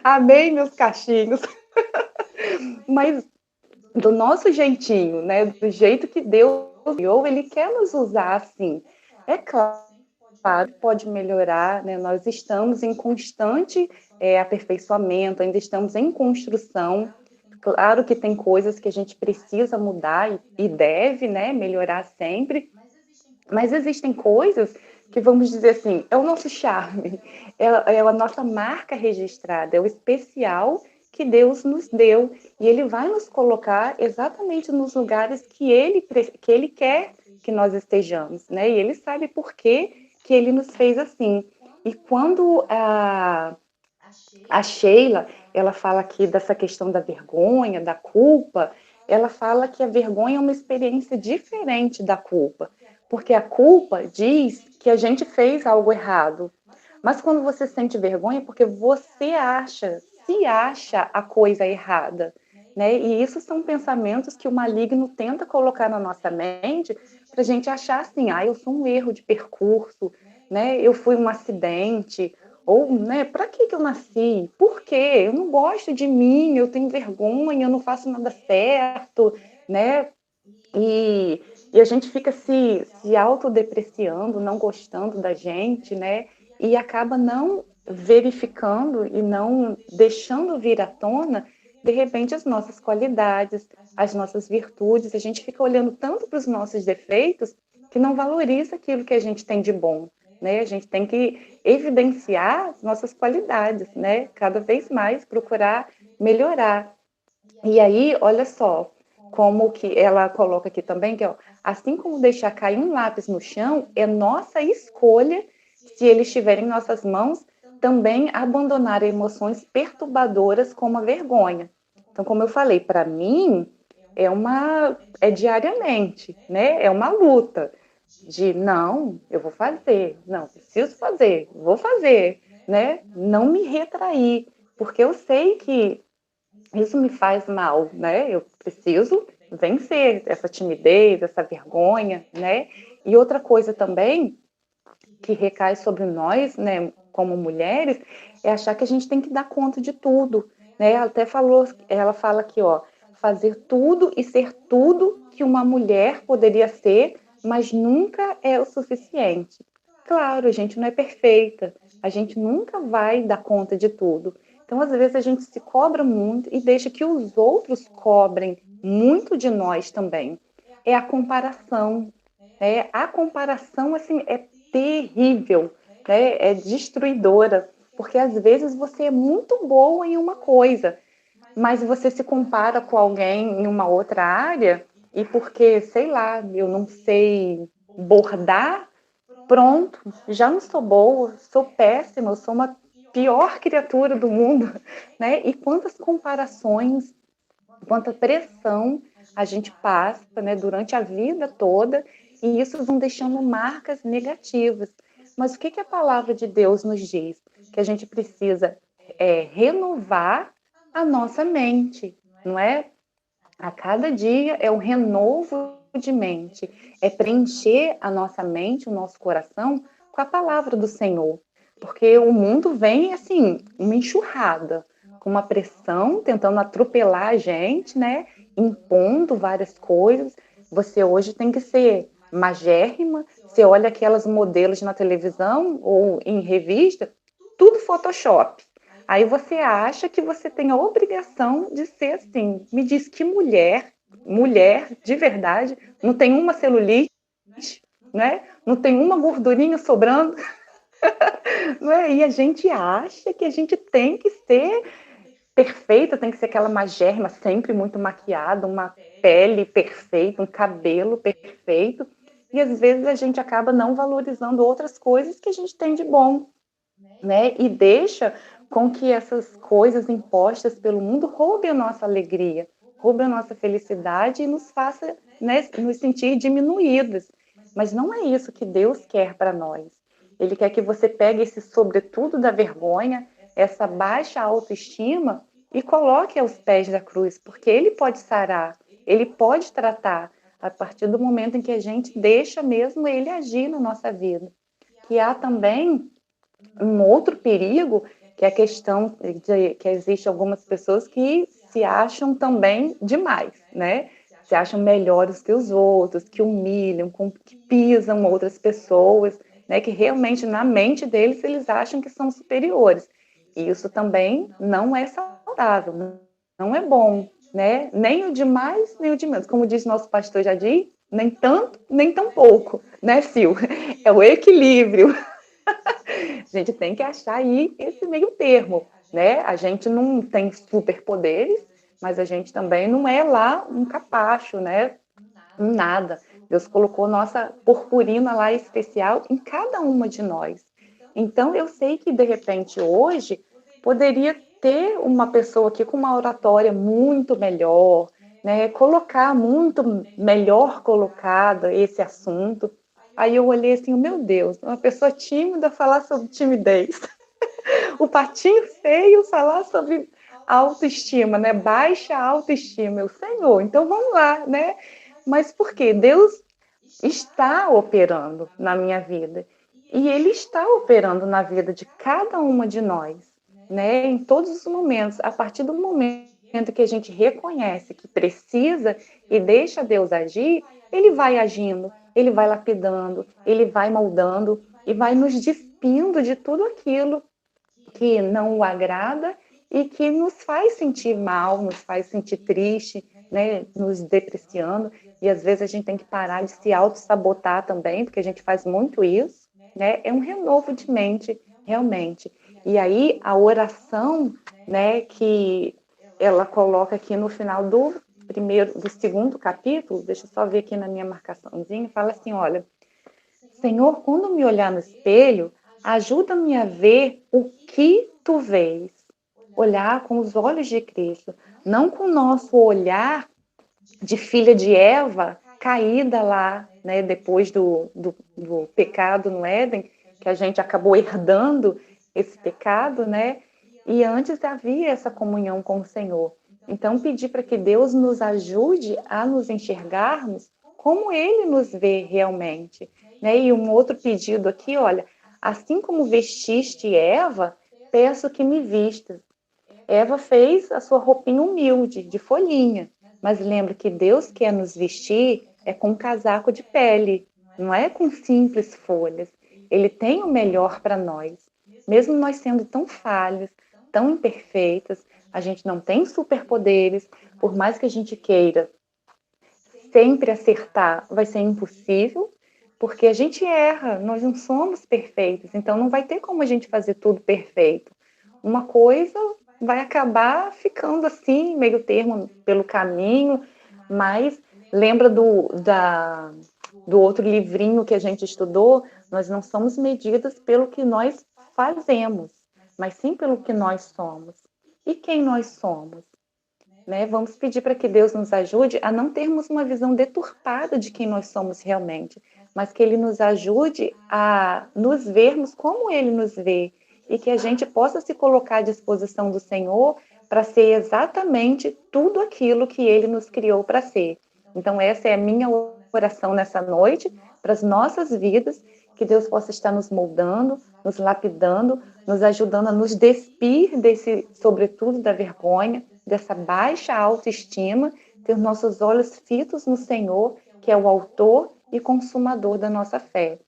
amei meus cachinhos. Mas do nosso jeitinho, né? Do jeito que Deus criou, Ele quer nos usar assim. É claro, pode melhorar, né? Nós estamos em constante aperfeiçoamento, ainda estamos em construção. Claro que tem coisas que a gente precisa mudar e deve, né, melhorar sempre, mas existem coisas que, vamos dizer assim, é o nosso charme, é a nossa marca registrada, é o especial que Deus nos deu, e Ele vai nos colocar exatamente nos lugares que Ele quer que nós estejamos, né? E Ele sabe por que Ele nos fez assim. E quando a Sheila, ela fala aqui dessa questão da vergonha, da culpa, ela fala que a vergonha é uma experiência diferente da culpa, porque a culpa diz que a gente fez algo errado, mas quando você sente vergonha, é porque você se acha a coisa errada, né? E isso são pensamentos que o maligno tenta colocar na nossa mente para a gente achar assim, eu sou um erro de percurso, né? Eu fui um acidente, ou, né, para que eu nasci? Por quê? Eu não gosto de mim, eu tenho vergonha, eu não faço nada certo, né? E a gente fica se autodepreciando, não gostando da gente, né? E acaba não verificando e não deixando vir à tona, de repente, as nossas qualidades, as nossas virtudes. A gente fica olhando tanto para os nossos defeitos que não valoriza aquilo que a gente tem de bom, né? A gente tem que evidenciar as nossas qualidades, né? Cada vez mais procurar melhorar. E aí, olha só, como que ela coloca aqui também, que ó, assim como deixar cair um lápis no chão, é nossa escolha, se ele estiver em nossas mãos, também abandonar emoções perturbadoras como a vergonha. Então, como eu falei, para mim é diariamente, né? É uma luta de não, eu vou fazer, não, preciso fazer, vou fazer, né? Não me retrair, porque eu sei que isso me faz mal, né? Eu preciso vencer essa timidez, essa vergonha, né? E outra coisa também que recai sobre nós, né, como mulheres, é achar que a gente tem que dar conta de tudo, né? Ela fala aqui, ó, fazer tudo e ser tudo que uma mulher poderia ser, mas nunca é o suficiente. Claro, a gente não é perfeita, a gente nunca vai dar conta de tudo. Então, às vezes, a gente se cobra muito e deixa que os outros cobrem muito de nós também. É a comparação. Né? A comparação, assim, é terrível, né? É destruidora, porque às vezes você é muito boa em uma coisa, mas você se compara com alguém em uma outra área e porque, sei lá, eu não sei bordar, pronto, já não sou boa, sou péssima, eu sou uma pior criatura do mundo, né? E quantas comparações, quanta pressão a gente passa, né, durante a vida toda, e isso vão deixando marcas negativas. Mas o que a palavra de Deus nos diz? Que a gente precisa renovar a nossa mente, não é? A cada dia é um renovo de mente, é preencher a nossa mente, o nosso coração com a palavra do Senhor, porque o mundo vem assim, uma enxurrada, com uma pressão, tentando atropelar a gente, né? Impondo várias coisas. Você hoje tem que ser magérrima. Você olha aquelas modelos na televisão ou em revista, tudo Photoshop. Aí você acha que você tem a obrigação de ser assim. Me diz que mulher de verdade, não tem uma celulite, né? Não tem uma gordurinha sobrando, não é? E a gente acha que a gente tem que ser perfeita, tem que ser aquela magérrima, sempre muito maquiada, uma pele perfeita, um cabelo perfeito, e às vezes a gente acaba não valorizando outras coisas que a gente tem de bom, né? E deixa com que essas coisas impostas pelo mundo roubem a nossa alegria, roubem a nossa felicidade e nos faça, né, nos sentir diminuídas. Mas não é isso que Deus quer para nós. Ele quer que você pegue esse sobretudo da vergonha, essa baixa autoestima e coloque aos pés da cruz, porque Ele pode sarar, Ele pode tratar a partir do momento em que a gente deixa mesmo Ele agir na nossa vida. Que há também um outro perigo, que é a questão de que existe algumas pessoas que se acham também demais, né? Se acham melhores que os outros, que humilham, que pisam outras pessoas, né? Que realmente na mente deles eles acham que são superiores. E isso também não é saudável, não é bom, né? Nem o de mais, nem o de menos. Como diz nosso pastor Jadir, nem tanto, nem tão pouco, né, Sil? É o equilíbrio. A gente tem que achar aí esse meio termo, né? A gente não tem superpoderes, mas a gente também não é lá um capacho, né? Um nada. Deus colocou nossa purpurina lá especial em cada uma de nós. Então, eu sei que, de repente, hoje, poderia ter uma pessoa aqui com uma oratória muito melhor, né? Colocar muito melhor colocada esse assunto. Aí eu olhei assim, meu Deus, uma pessoa tímida falar sobre timidez. O patinho feio falar sobre autoestima, né? Baixa autoestima. Eu, Senhor, então vamos lá, né? Mas por quê? Deus está operando na minha vida. E Ele está operando na vida de cada uma de nós, né? Em todos os momentos. A partir do momento que a gente reconhece que precisa e deixa Deus agir, Ele vai agindo, Ele vai lapidando, Ele vai moldando e vai nos despindo de tudo aquilo que não o agrada e que nos faz sentir mal, nos faz sentir triste, né, nos depreciando. E às vezes a gente tem que parar de se auto-sabotar também, porque a gente faz muito isso, né? É um renovo de mente, realmente. E aí a oração, né, que ela coloca aqui no final do segundo capítulo, deixa eu só ver aqui na minha marcaçãozinha, fala assim, olha, Senhor, quando me olhar no espelho, ajuda-me a ver o que tu vês. Olhar com os olhos de Cristo, não com o nosso olhar de filha de Eva, caída lá, né, depois do pecado no Éden, que a gente acabou herdando esse pecado, né? E antes havia essa comunhão com o Senhor. Então, pedir para que Deus nos ajude a nos enxergarmos como Ele nos vê realmente, né? E um outro pedido aqui, olha, assim como vestiste Eva, peço que me vistas. Eva fez a sua roupinha humilde, de folhinha, mas lembra que Deus quer nos vestir é com um casaco de pele, não é com simples folhas. Ele tem o melhor para nós. Mesmo nós sendo tão falhos, tão imperfeitas, a gente não tem superpoderes, por mais que a gente queira sempre acertar, vai ser impossível, porque a gente erra, nós não somos perfeitos, então não vai ter como a gente fazer tudo perfeito. Uma coisa vai acabar ficando assim, meio termo pelo caminho, mas lembra do outro livrinho que a gente estudou, nós não somos medidas pelo que nós fazemos, mas sim pelo que nós somos. E quem nós somos? Né? Vamos pedir para que Deus nos ajude a não termos uma visão deturpada de quem nós somos realmente, mas que Ele nos ajude a nos vermos como Ele nos vê e que a gente possa se colocar à disposição do Senhor para ser exatamente tudo aquilo que Ele nos criou para ser. Então, essa é a minha oração nessa noite, para as nossas vidas, que Deus possa estar nos moldando, nos lapidando, nos ajudando a nos despir desse, sobretudo, da vergonha, dessa baixa autoestima, ter nossos olhos fitos no Senhor, que é o autor e consumador da nossa fé,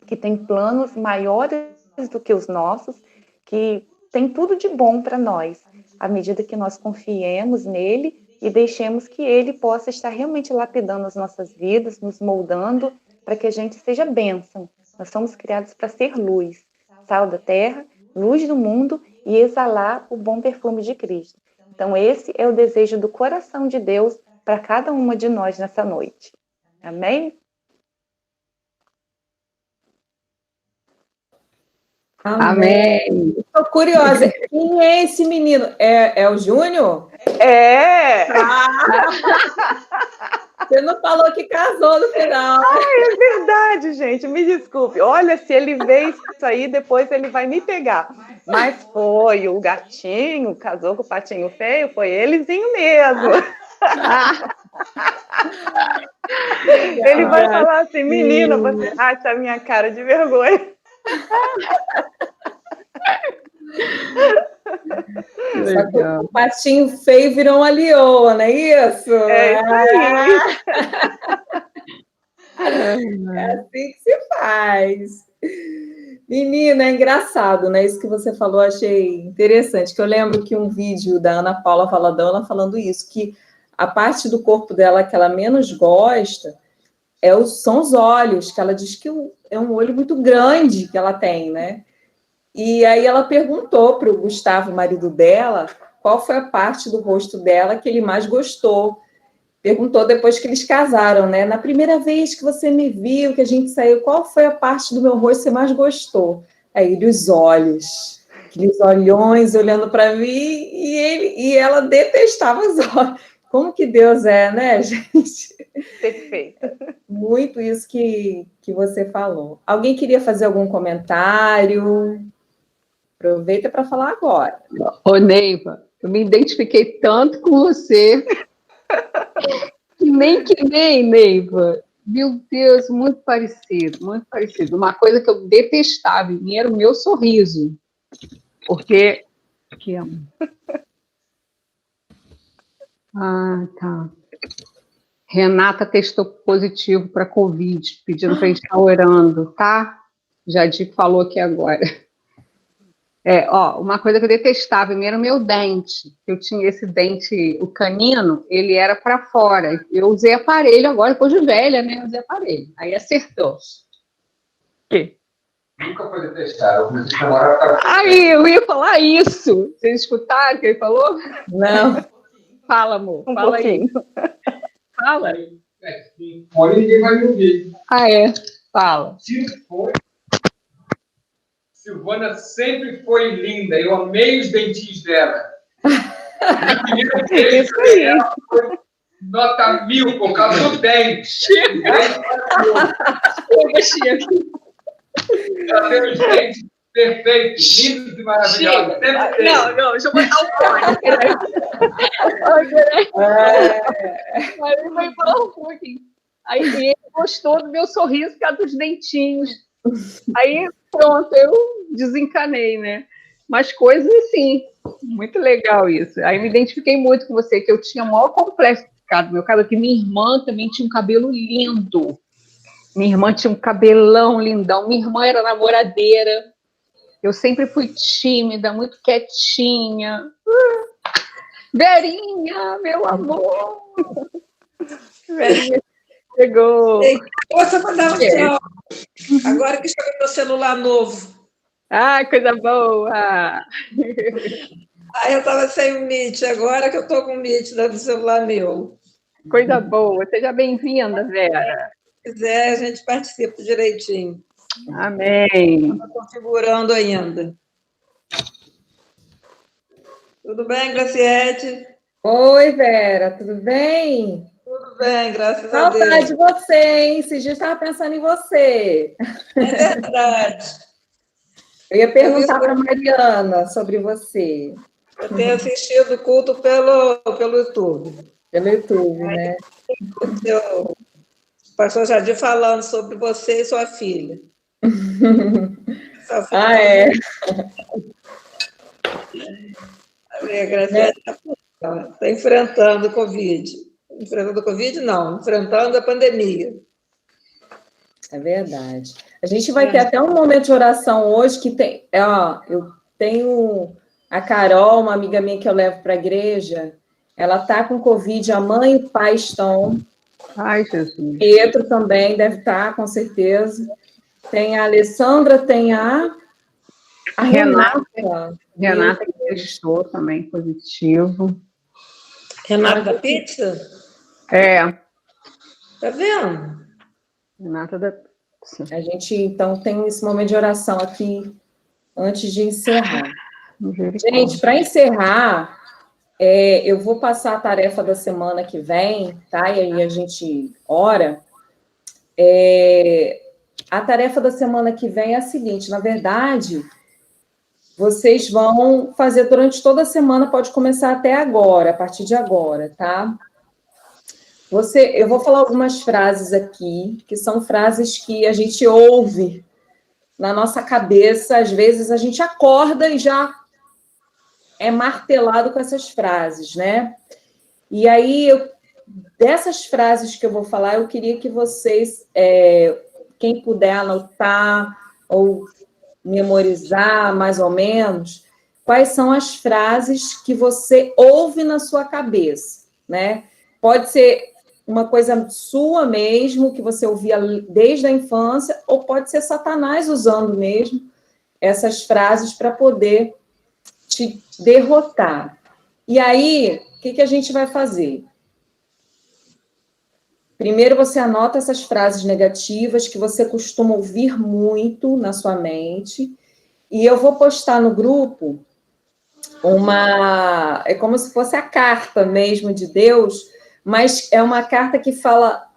que tem planos maiores do que os nossos, que tem tudo de bom para nós, à medida que nós confiemos nele e deixemos que ele possa estar realmente lapidando as nossas vidas, nos moldando, para que a gente seja bênção. Nós somos criados para ser luz, sal da terra, luz do mundo e exalar o bom perfume de Cristo. Então, esse é o desejo do coração de Deus para cada uma de nós nessa noite. Amém? Amém. Estou curiosa. Quem é esse menino? É o Júnior? É! Você não falou que casou no final. É verdade, gente. Me desculpe. Olha, se ele vê isso aí, depois ele vai me pegar. Mas foi o gatinho, casou com o patinho feio, foi elezinho mesmo. Ele vai falar assim, menina, você acha a minha cara de vergonha. Só que o patinho feio virou uma leoa, não é isso? É isso aí. É assim que se faz. Menina, é engraçado, né? Isso que você falou, achei interessante. Que eu lembro que um vídeo da Ana Paula Valadão, ela falando isso, que a parte do corpo dela que ela menos gosta são os olhos, que ela diz que é um olho muito grande que ela tem, né? E aí ela perguntou para o Gustavo, marido dela, qual foi a parte do rosto dela que ele mais gostou. Perguntou depois que eles casaram, né? Na primeira vez que você me viu, que a gente saiu, qual foi a parte do meu rosto que você mais gostou? Aí ele, os olhos. Aqueles olhões olhando para mim, e ela detestava os olhos. Como que Deus é, né, gente? Perfeito. Muito isso que você falou. Alguém queria fazer algum comentário? Aproveita para falar agora. Ô, Neiva, eu me identifiquei tanto com você que nem, Neiva. Meu Deus, muito parecido, muito parecido. Uma coisa que eu detestava em mim era o meu sorriso. Porque... Aqui, amor. Ah, tá. Renata testou positivo para Covid, pedindo para a gente estar orando, tá? Jadir falou aqui agora. Uma coisa que eu detestava em mim era o meu dente. Eu tinha esse dente, o canino, ele era para fora. Eu usei aparelho agora, depois de velha, né? Eu usei aparelho. Aí acertou. Que? Nunca foi detestar. Eu preciso demorar para... Aí, eu ia falar isso. Vocês escutaram o que ele falou? Não. Fala, amor. Um Fala pouquinho. aí. Fala. Olha, ninguém vai me ouvir. Ah, é? Fala. Silvana sempre foi linda. Eu amei os dentinhos dela. Minha primeira vez Isso aí. ela foi nota 1000 por causa do dente. Ela tem os dentes perfeitos, lindos e maravilhosos. Sempre tem. Não, deixa eu botar o fone. Aí ele vai falar um pouquinho. Aí ele gostou do meu sorriso por causa dos dentinhos. Aí, pronto, eu desencanei, né? Mas coisas assim, muito legal isso. Aí me identifiquei muito com você, que eu tinha o maior complexo do meu cabelo, que minha irmã também tinha um cabelo lindo. Minha irmã tinha um cabelão lindão. Minha irmã era namoradeira. Eu sempre fui tímida, muito quietinha. Verinha, meu amor. Verinha chegou. Posso mandar um tchau? Agora que chegou meu celular novo. Ah, coisa boa! Eu estava sem o Meet, agora que eu estou com o Meet do celular meu. Coisa boa. Seja bem-vinda, Vera. Se quiser, a gente participa direitinho. Amém. Estou configurando ainda. Tudo bem, Graciete? Oi, Vera, tudo bem? Tudo bem, graças a Deus. Saudade de você, hein? Esses dias estava pensando em você. É verdade. Eu ia perguntar para a Mariana sobre você. Eu tenho assistido o culto pelo YouTube. Pelo YouTube, né? O pastor Jadir falando sobre você e sua filha. Ah, é. A Graziele está enfrentando o Covid. Enfrentando o Covid, não, enfrentando a pandemia. É verdade. A gente vai ter até um momento de oração hoje que tem. Ó, eu tenho a Carol, uma amiga minha que eu levo para a igreja. Ela está com Covid, a mãe e o pai estão. Ai, Jesus. Pietro também deve estar, com certeza. Tem a Alessandra, tem a Renata. Renata que testou também positivo. Renata da pizza? É. Tá vendo? Renata da pizza. A gente, então, tem esse momento de oração aqui, antes de encerrar. Gente, para encerrar, eu vou passar a tarefa da semana que vem, tá? E aí a gente ora. A tarefa da semana que vem é a seguinte, na verdade, vocês vão fazer durante toda a semana, pode começar até agora, a partir de agora, tá? Eu vou falar algumas frases aqui, que são frases que a gente ouve na nossa cabeça, às vezes a gente acorda e já é martelado com essas frases, né? E aí, dessas frases que eu vou falar, eu queria que vocês, quem puder anotar ou memorizar mais ou menos, quais são as frases que você ouve na sua cabeça, né? Pode ser uma coisa sua mesmo, que você ouvia desde a infância, ou pode ser Satanás usando mesmo essas frases para poder te derrotar. E aí, o que a gente vai fazer? Primeiro, você anota essas frases negativas que você costuma ouvir muito na sua mente, e eu vou postar no grupo é como se fosse a carta mesmo de Deus, mas é uma carta que fala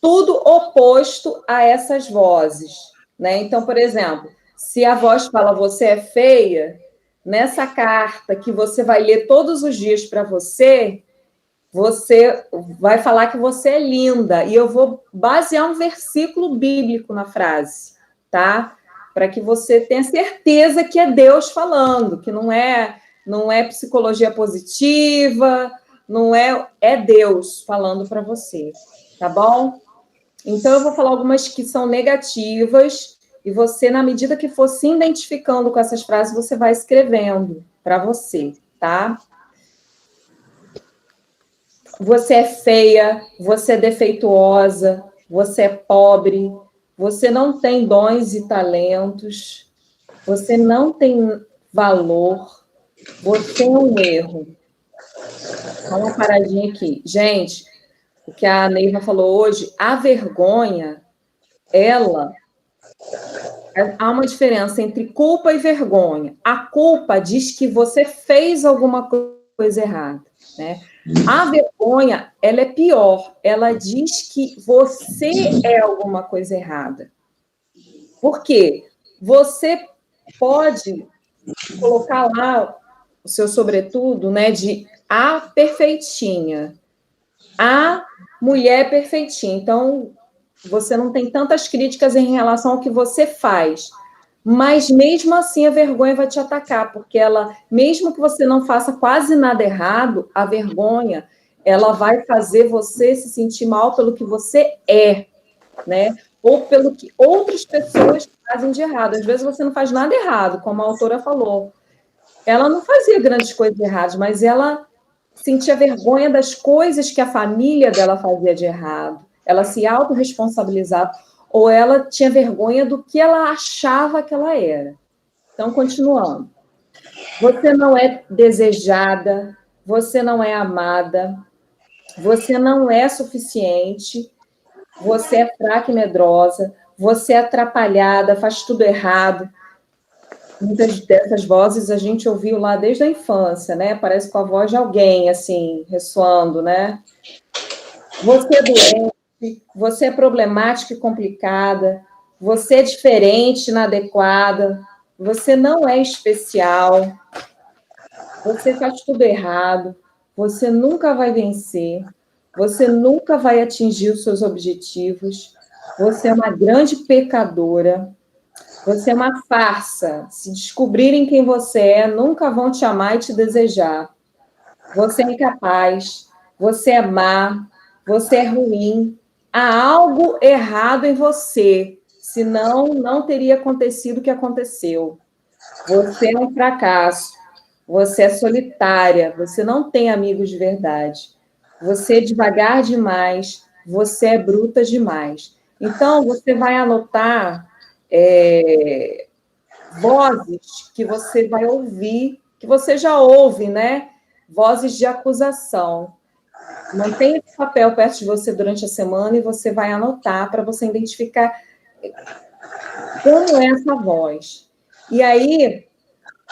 tudo oposto a essas vozes, né? Então, por exemplo, se a voz fala você é feia, nessa carta que você vai ler todos os dias para você vai falar que você é linda, e eu vou basear um versículo bíblico na frase, tá? Para que você tenha certeza que é Deus falando, que não é psicologia positiva, não é Deus falando para você, tá bom? Então, eu vou falar algumas que são negativas, e você, na medida que for se identificando com essas frases, você vai escrevendo para você, tá? Você é feia, você é defeituosa, você é pobre, você não tem dons e talentos, você não tem valor, você é um erro. Dá uma paradinha aqui. Gente, o que a Neiva falou hoje, a vergonha, há uma diferença entre culpa e vergonha. A culpa diz que você fez alguma coisa errada, né? A vergonha, ela é pior. Ela diz que você é alguma coisa errada. Por quê? Você pode colocar lá o seu sobretudo, né, de a perfeitinha, a mulher perfeitinha. Então, você não tem tantas críticas em relação ao que você faz. Mas, mesmo assim, a vergonha vai te atacar, porque mesmo que você não faça quase nada errado, a vergonha, ela vai fazer você se sentir mal pelo que você é, né? Ou pelo que outras pessoas fazem de errado. Às vezes você não faz nada errado, como a autora falou. Ela não fazia grandes coisas erradas, mas ela sentia vergonha das coisas que a família dela fazia de errado. Ela se autorresponsabilizava, ou ela tinha vergonha do que ela achava que ela era. Então, continuando. Você não é desejada, você não é amada, você não é suficiente, você é fraca e medrosa, você é atrapalhada, faz tudo errado. Muitas dessas vozes a gente ouviu lá desde a infância, né? Parece com a voz de alguém, assim, ressoando, né? Você é doente, você é problemática e complicada, você é diferente, inadequada, você não é especial, você faz tudo errado, você nunca vai vencer, você nunca vai atingir os seus objetivos, você é uma grande pecadora, Você é uma farsa. Se descobrirem quem você é, nunca vão te amar e te desejar. Você é incapaz. Você é má. Você é ruim. Há algo errado em você. Senão, não teria acontecido o que aconteceu. Você é um fracasso. Você é solitária. Você não tem amigos de verdade. Você é devagar demais. Você é bruta demais. Então, você vai anotar vozes que você vai ouvir, que você já ouve, né? Vozes de acusação. Mantenha esse papel perto de você durante a semana e você vai anotar para você identificar como é essa voz. E aí,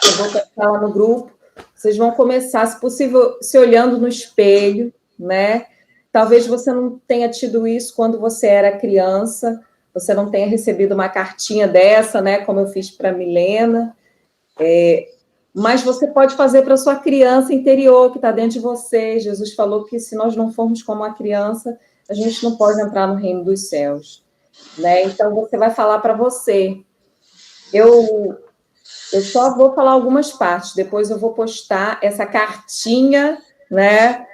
eu vou colocar lá no grupo, vocês vão começar, se possível, se olhando no espelho, né? Talvez você não tenha tido isso quando você era criança, você não tenha recebido uma cartinha dessa, né? Como eu fiz para a Milena. Mas você pode fazer para a sua criança interior, que está dentro de você. Jesus falou que se nós não formos como a criança, a gente não pode entrar no reino dos céus. Né? Então, você vai falar para você. Eu só vou falar algumas partes, depois eu vou postar essa cartinha, né,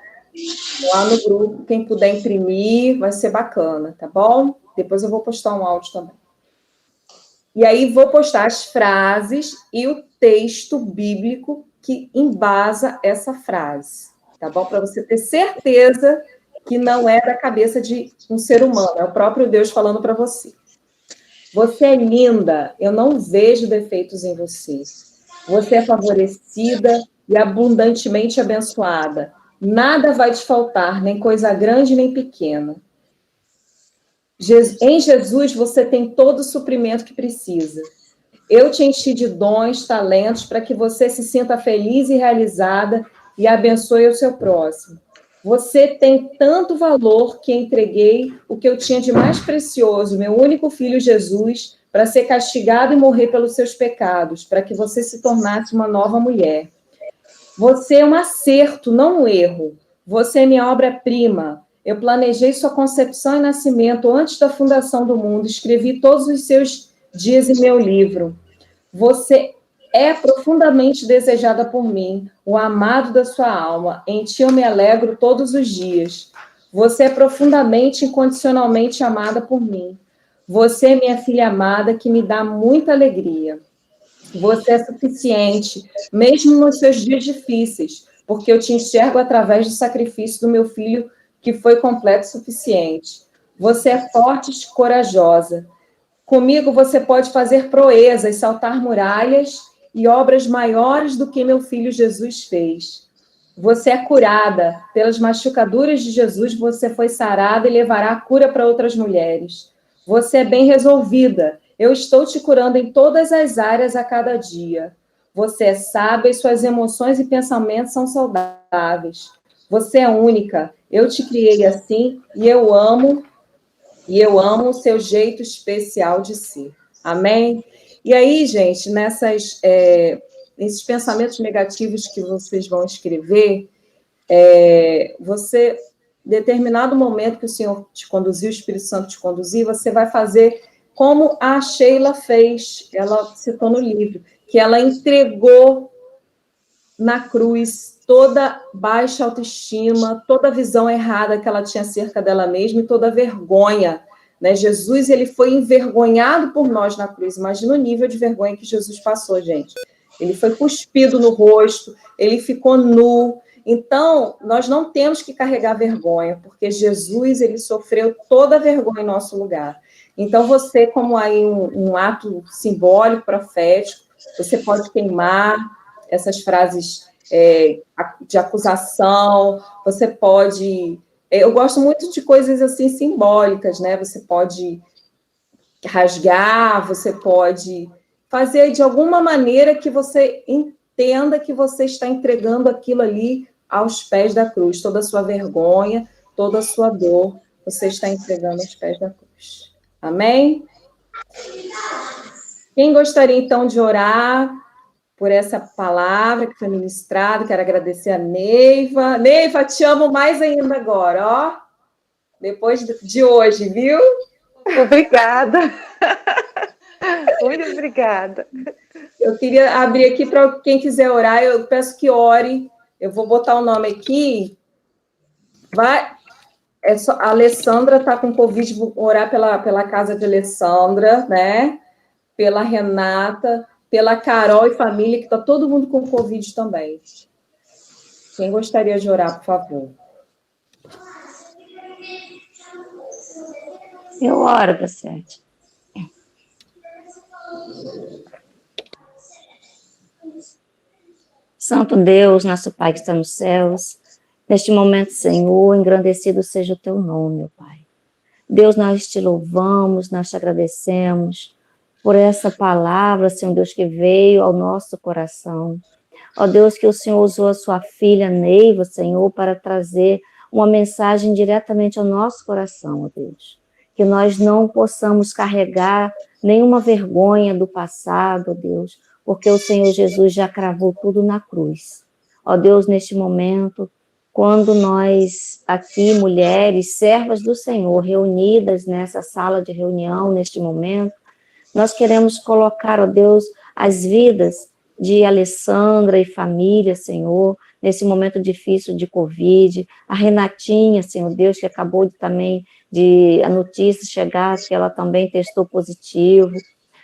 lá no grupo. Quem puder imprimir, vai ser bacana, tá bom? Depois eu vou postar um áudio também. E aí vou postar as frases e o texto bíblico que embasa essa frase, tá bom? Para você ter certeza que não é da cabeça de um ser humano, é o próprio Deus falando para você. Você é linda, eu não vejo defeitos em você. Você é favorecida e abundantemente abençoada. Nada vai te faltar, nem coisa grande nem pequena. Em Jesus você tem todo o suprimento que precisa. Eu te enchi de dons, talentos, para que você se sinta feliz e realizada e abençoe o seu próximo. Você tem tanto valor que entreguei o que eu tinha de mais precioso, meu único filho Jesus, para ser castigado e morrer pelos seus pecados, para que você se tornasse uma nova mulher. Você é um acerto, não um erro. Você é minha obra-prima. Eu planejei sua concepção e nascimento antes da fundação do mundo. Escrevi todos os seus dias em meu livro. Você é profundamente desejada por mim, o amado da sua alma. Em ti eu me alegro todos os dias. Você é profundamente, incondicionalmente amada por mim. Você é minha filha amada que me dá muita alegria. Você é suficiente, mesmo nos seus dias difíceis, porque eu te enxergo através do sacrifício do meu filho, que foi completo e suficiente. Você é forte e corajosa. Comigo você pode fazer proezas, saltar muralhas e obras maiores do que meu filho Jesus fez. Você é curada. Pelas machucaduras de Jesus, você foi sarada e levará a cura para outras mulheres. Você é bem resolvida. Eu estou te curando em todas as áreas a cada dia. Você é sábia e suas emoções e pensamentos são saudáveis. Você é única. Eu te criei assim e eu amo o seu jeito especial de ser. Amém? E aí, gente, nesses pensamentos negativos que vocês vão escrever, você, em determinado momento que o Senhor te conduziu, o Espírito Santo te conduzir, você vai fazer como a Sheila fez, ela citou no livro, que ela entregou na cruz toda baixa autoestima, toda visão errada que ela tinha acerca dela mesma e toda vergonha, né? Jesus, ele foi envergonhado por nós na cruz. Imagina o nível de vergonha que Jesus passou, gente. Ele foi cuspido no rosto, ele ficou nu. Então, nós não temos que carregar vergonha, porque Jesus, ele sofreu toda a vergonha em nosso lugar. Então, você, como aí um ato simbólico, profético, você pode queimar essas frases de acusação, você pode... Eu gosto muito de coisas assim simbólicas, né? Você pode rasgar, você pode fazer de alguma maneira que você entenda que você está entregando aquilo ali aos pés da cruz, toda a sua vergonha, toda a sua dor, você está entregando aos pés da cruz. Amém? Quem gostaria, então, de orar por essa palavra que foi ministrada? Quero agradecer a Neiva. Neiva, te amo mais ainda agora, ó. Depois de hoje, viu? Obrigada. Muito obrigada. Eu queria abrir aqui para quem quiser orar, eu peço que ore. Eu vou botar o nome aqui. A Alessandra está com Covid, vou orar pela casa de Alessandra, né? Pela Renata, pela Carol e família, que está todo mundo com Covid também. Quem gostaria de orar, por favor? Eu oro, Bassete. Santo Deus, nosso Pai que está nos céus, neste momento, Senhor, engrandecido seja o teu nome, meu Pai. Deus, nós te louvamos, nós te agradecemos por essa palavra, Senhor Deus, que veio ao nosso coração. Ó Deus, que o Senhor usou a sua filha Neiva, Senhor, para trazer uma mensagem diretamente ao nosso coração, ó Deus. Que nós não possamos carregar nenhuma vergonha do passado, ó Deus, porque o Senhor Jesus já cravou tudo na cruz. Ó Deus, neste momento, quando nós aqui, mulheres, servas do Senhor, reunidas nessa sala de reunião, neste momento, nós queremos colocar, ó Deus, as vidas de Alessandra e família, Senhor, nesse momento difícil de Covid, a Renatinha, Senhor Deus, que acabou de a notícia chegar, que ela também testou positivo,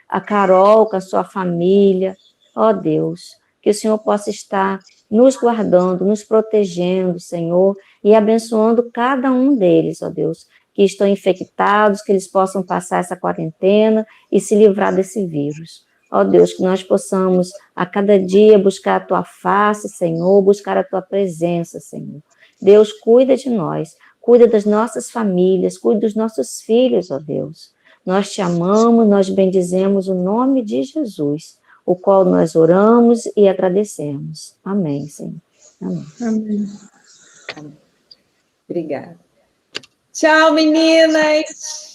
a Carol com a sua família, ó Deus, que o Senhor possa estar nos guardando, nos protegendo, Senhor, e abençoando cada um deles, ó Deus, que estão infectados, que eles possam passar essa quarentena e se livrar desse vírus. Ó Deus, que nós possamos a cada dia buscar a Tua face, Senhor, buscar a Tua presença, Senhor. Deus, cuida de nós, cuida das nossas famílias, cuida dos nossos filhos, ó Deus. Nós te amamos, nós bendizemos o nome de Jesus, o qual nós oramos e agradecemos. Amém, Senhor. Amém. Amém. Obrigada. Tchau, meninas!